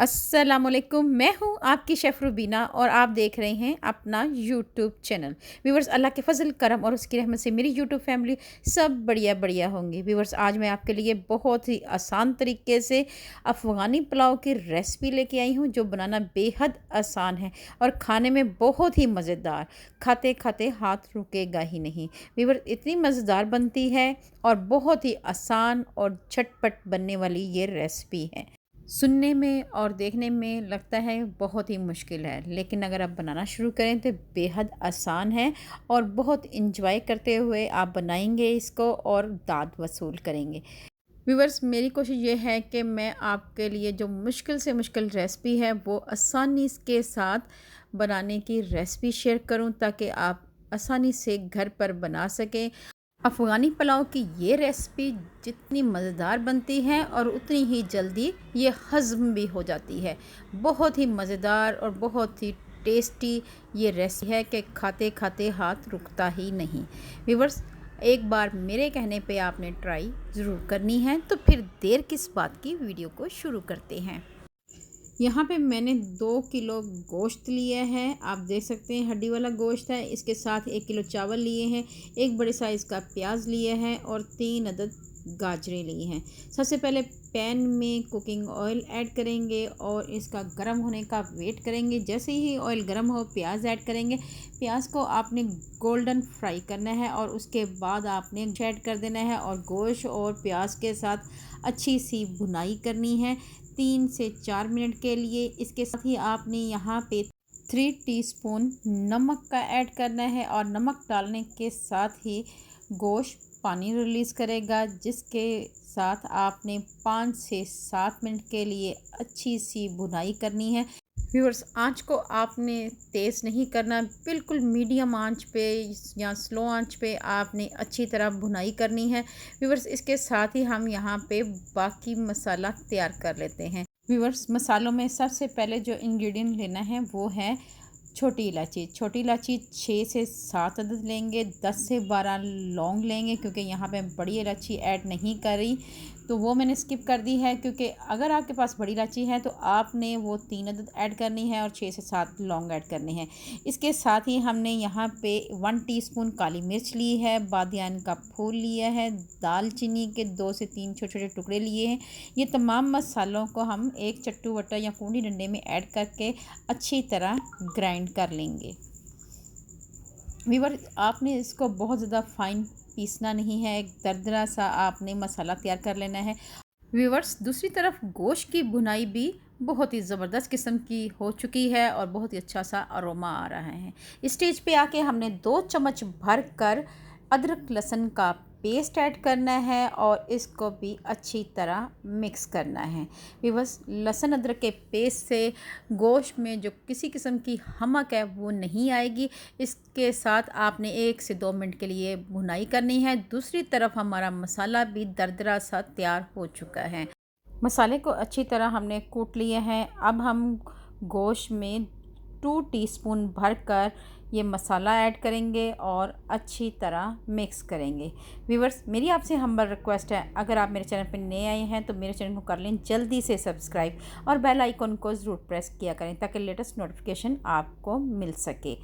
अस्सलामुअलैकुम, मैं हूँ आपकी शेफ़ रुबीना और आप देख रहे हैं अपना यूट्यूब चैनल। व्यूवर्स, अल्लाह के फ़ज़ल करम और उसकी रहमत से मेरी यूट्यूब फैमिली सब बढ़िया बढ़िया होंगी। व्यूवर्स, आज मैं आपके लिए बहुत ही आसान तरीके से अफ़गानी पुलाव की रेसिपी लेके आई हूँ जो बनाना बेहद आसान है और खाने में बहुत ही मज़ेदार। खाते खाते हाथ रुकेगा ही नहीं। व्यूवर्स, इतनी मज़ेदार बनती है और बहुत ही आसान और झटपट बनने वाली ये रेसिपी है। सुनने में और देखने में लगता है बहुत ही मुश्किल है, लेकिन अगर आप बनाना शुरू करें तो बेहद आसान है और बहुत इंजॉय करते हुए आप बनाएंगे इसको और दाद वसूल करेंगे। व्यूवर्स, मेरी कोशिश ये है कि मैं आपके लिए जो मुश्किल से मुश्किल रेसिपी है वो आसानी के साथ बनाने की रेसिपी शेयर करूं ताकि आप आसानी से घर पर बना सकें। अफ़गानी पुलाव की ये रेसिपी जितनी मज़ेदार बनती है और उतनी ही जल्दी ये हज़म भी हो जाती है। बहुत ही मज़ेदार और बहुत ही टेस्टी ये रेसिपी है कि खाते खाते हाथ रुकता ही नहीं। व्यूअर्स, एक बार मेरे कहने पे आपने ट्राई ज़रूर करनी है, तो फिर देर किस बात की, वीडियो को शुरू करते हैं। यहाँ पे मैंने 2 किलो गोश्त लिया है। आप देख सकते हैं हड्डी वाला गोश्त है। इसके साथ 1 किलो चावल लिए हैं, एक बड़े साइज़ का प्याज लिया है और 3 अदद गाजरें ली हैं। सबसे पहले पैन में कुकिंग ऑयल ऐड करेंगे और इसका गर्म होने का वेट करेंगे। जैसे ही ऑयल गर्म हो प्याज ऐड करेंगे। प्याज को आपने गोल्डन फ्राई करना है और उसके बाद आपने ऐड कर देना है और गोश्त और प्याज के साथ अच्छी सी भुनाई करनी है 3 से 4 मिनट के लिए। इसके साथ ही आपने यहाँ पे 3 टीस्पून नमक का ऐड करना है और नमक डालने के साथ ही गोश्त पानी रिलीज़ करेगा, जिसके साथ आपने 5 से 7 मिनट के लिए अच्छी सी भुनाई करनी है। व्यूअर्स, आँच को आपने तेज़ नहीं करना, बिल्कुल मीडियम आँच पे या स्लो आँच पे आपने अच्छी तरह भुनाई करनी है। व्यूअर्स, इसके साथ ही हम यहाँ पे बाकी मसाला तैयार कर लेते हैं। व्यूअर्स, मसालों में सबसे पहले जो इंग्रेडिएंट लेना है वो है छोटी इलायची। छोटी इलायची 6 से 7 अदद लेंगे, 10 से 12 लौंग लेंगे, क्योंकि यहाँ पे बड़ी इलायची ऐड नहीं करी तो वो मैंने स्किप कर दी है। क्योंकि अगर आपके पास बड़ी इलायची है तो आपने वो 3 अदद ऐड करनी है और 6 से 7 लौंग ऐड करने हैं। इसके साथ ही हमने यहाँ पे 1 टीस्पून काली मिर्च ली है, बादियान का फूल लिया है, दालचीनी के 2 से 3 छोटे छोटे टुकड़े लिए हैं। ये तमाम मसालों को हम एक चट्टू बट्टा या कूंडी डंडे में ऐड करके अच्छी तरह ग्राइंड कर लेंगे। वीवर, आपने इसको बहुत ज़्यादा फाइन पीसना नहीं है, एक दरदरा सा आपने मसाला तैयार कर लेना है। व्यूवर्स, दूसरी तरफ गोश्त की भुनाई भी बहुत ही ज़बरदस्त किस्म की हो चुकी है और बहुत ही अच्छा सा अरोमा आ रहा है। इस स्टेज पे आके हमने 2 चम्मच भर कर अदरक लहसुन का पेस्ट ऐड करना है और इसको भी अच्छी तरह मिक्स करना है। व्यूवर्स, लहसुन अदरक के पेस्ट से गोश्त में जो किसी किस्म की हमक है वो नहीं आएगी। इसके साथ आपने 1 से 2 मिनट के लिए भुनाई करनी है। दूसरी तरफ हमारा मसाला भी दरदरा सा तैयार हो चुका है। मसाले को अच्छी तरह हमने कूट लिया है। अब हम गोश्त में 2 टीस्पून भरकर ये मसाला ऐड करेंगे और अच्छी तरह मिक्स करेंगे। व्यूअर्स, मेरी आपसे हम्बल रिक्वेस्ट है, अगर आप मेरे चैनल पर नए आए हैं तो मेरे चैनल को कर लें जल्दी से सब्सक्राइब और बेल आइकन को ज़रूर प्रेस किया करें ताकि लेटेस्ट नोटिफिकेशन आपको मिल सके।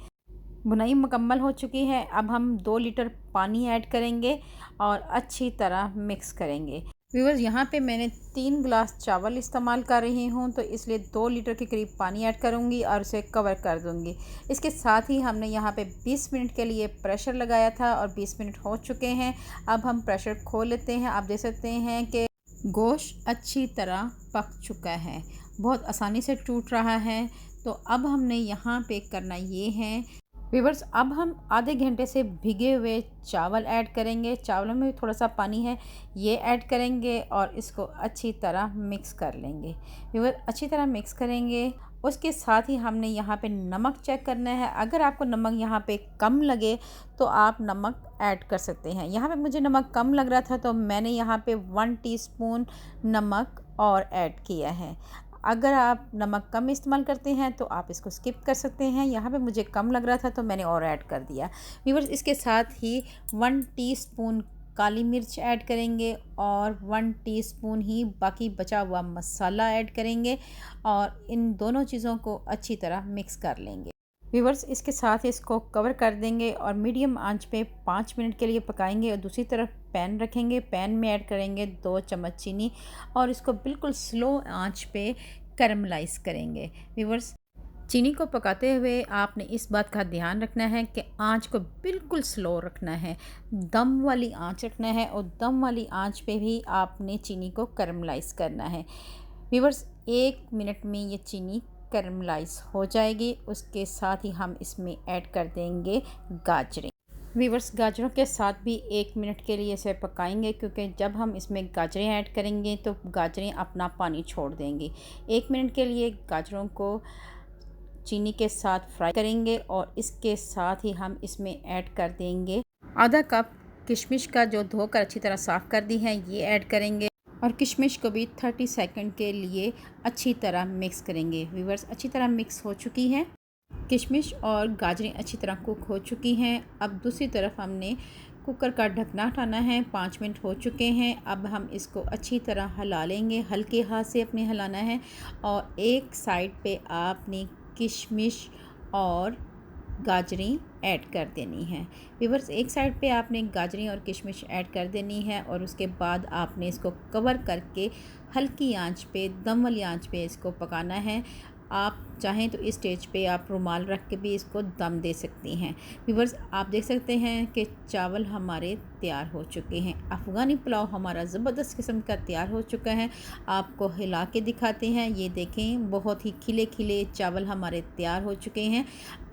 बुनाई मुकम्मल हो चुकी है। अब हम 2 लीटर पानी ऐड करेंगे और अच्छी तरह मिक्स करेंगे। व्यूअर्स, यहाँ पे मैंने 3 गिलास चावल इस्तेमाल कर रही हूँ, तो इसलिए 2 लीटर के करीब पानी ऐड करूँगी और उसे कवर कर दूँगी। इसके साथ ही हमने यहाँ पे 20 मिनट के लिए प्रेशर लगाया था और 20 मिनट हो चुके हैं। अब हम प्रेशर खोल लेते हैं। आप देख सकते हैं कि गोश्त अच्छी तरह पक चुका है, बहुत आसानी से टूट रहा है। तो अब हमने यहाँ पे करना ये है व्यूअर्स, अब हम आधे घंटे से भिगे हुए चावल ऐड करेंगे। चावलों में भी थोड़ा सा पानी है, ये ऐड करेंगे और इसको अच्छी तरह मिक्स कर लेंगे। व्यूअर्स, अच्छी तरह मिक्स करेंगे। उसके साथ ही हमने यहाँ पे नमक चेक करना है। अगर आपको नमक यहाँ पे कम लगे तो आप नमक ऐड कर सकते हैं। यहाँ पे मुझे नमक कम लग रहा था तो मैंने यहाँ पे 1 टीस्पून नमक और ऐड किया है। अगर आप नमक कम इस्तेमाल करते हैं तो आप इसको स्किप कर सकते हैं। यहाँ पे मुझे कम लग रहा था तो मैंने और ऐड कर दिया। व्यूअर्स, इसके साथ ही 1 टीस्पून काली मिर्च ऐड करेंगे और 1 टीस्पून ही बाकी बचा हुआ मसाला ऐड करेंगे और इन दोनों चीज़ों को अच्छी तरह मिक्स कर लेंगे। व्यूअर्स, इसके साथ इसको कवर कर देंगे और मीडियम आंच पे 5 मिनट के लिए पकाएंगे और दूसरी तरफ पैन रखेंगे। पैन में ऐड करेंगे 2 चम्मच चीनी और इसको बिल्कुल स्लो आंच पे कैरमलाइज़ करेंगे। व्यूअर्स, चीनी को पकाते हुए आपने इस बात का ध्यान रखना है कि आंच को बिल्कुल स्लो रखना है, दम वाली आंच रखना है और दम वाली आंच पे भी आपने चीनी को कैरमलाइज़ करना है। व्यूअर्स, 1 मिनट में ये चीनी कैरमलाइज़ हो जाएगी। उसके साथ ही हम इसमें ऐड कर देंगे गाजरें। व्यूअर्स, गाजरों के साथ भी 1 मिनट के लिए इसे पकाएंगे क्योंकि जब हम इसमें गाजरें ऐड करेंगे तो गाजरें अपना पानी छोड़ देंगी। 1 मिनट के लिए गाजरों को चीनी के साथ फ्राई करेंगे और इसके साथ ही हम इसमें ऐड कर देंगे आधा कप किशमिश का, जो धोकर अच्छी तरह साफ़ कर दी है, ये ऐड करेंगे और किशमिश को भी 30 सेकंड के लिए अच्छी तरह मिक्स करेंगे। व्यूअर्स, अच्छी तरह मिक्स हो चुकी है, किशमिश और गाजरें अच्छी तरह कुक हो चुकी हैं। अब दूसरी तरफ हमने कुकर का ढकना हटाना है। 5 मिनट हो चुके हैं। अब हम इसको अच्छी तरह हिला लेंगे, हल्के हाथ से अपने हिलाना है और एक साइड पे आपने किशमिश और गाजरें ऐड कर देनी है। व्यूअर्स, एक साइड पे आपने गाजरें और किशमिश ऐड कर देनी है और उसके बाद आपने इसको कवर करके हल्की आंच पे, दम वाली आंच पे इसको पकाना है। आप चाहें तो इस स्टेज पे आप रुमाल रख के भी इसको दम दे सकती हैं। व्यूअर्स, आप देख सकते हैं कि चावल हमारे तैयार हो चुके हैं। अफ़गानी पुलाव हमारा ज़बरदस्त किस्म का तैयार हो चुका है। आपको हिला के दिखाते हैं, ये देखें, बहुत ही खिले खिले चावल हमारे तैयार हो चुके हैं।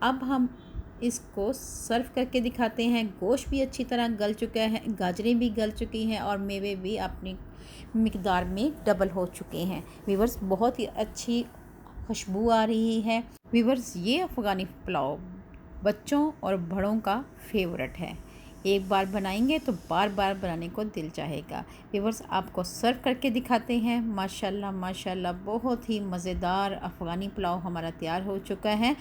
अब हम इसको सर्व करके दिखाते हैं। गोश्त भी अच्छी तरह गल चुका है, गाजरें भी गल चुकी हैं और मेवे भी अपनी मिकदार में डबल हो चुके हैं। व्यूअर्स, बहुत ही अच्छी खुशबू आ रही है। व्यूअर्स, ये अफ़गानी पुलाव बच्चों और बड़ों का फेवरेट है। एक बार बनाएंगे तो बार बार बनाने को दिल चाहेगा। व्यूअर्स, आपको सर्व करके दिखाते हैं। माशाल्लाह माशाल्लाह, बहुत ही मज़ेदार अफ़गानी पुलाव हमारा तैयार हो चुका है।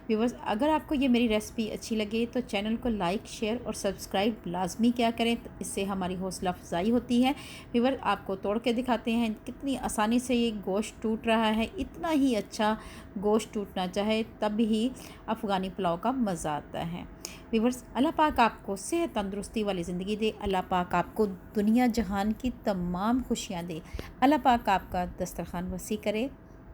व्यूअर्स, अगर आपको ये मेरी रेसिपी अच्छी लगे तो चैनल को लाइक, शेयर और सब्सक्राइब लाजमी क्या करें, तो इससे हमारी हौसला अफजाई होती है। व्यूअर्स, आपको तोड़ के दिखाते हैं कितनी आसानी से ये गोश्त टूट रहा है। इतना ही अच्छा गोश्त टूटना चाहे तब ही अफ़गानी पुलाव का मज़ा आता है। व्यूअर्स, अल्लाह पाक आपको सेहत तंदुरुस्ती वाली ज़िंदगी दे। अल्लाह पाक आपको दुनिया जहान की तमाम खुशियाँ दे। अल्लाह पाक आपका दस्तरखान वसी करे।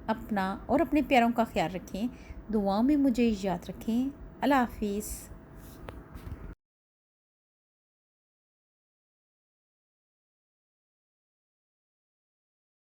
अपना और अपने प्यारों का ख्याल रखें। दुआओं में मुझे याद रखें। अल्लाह हाफिज़।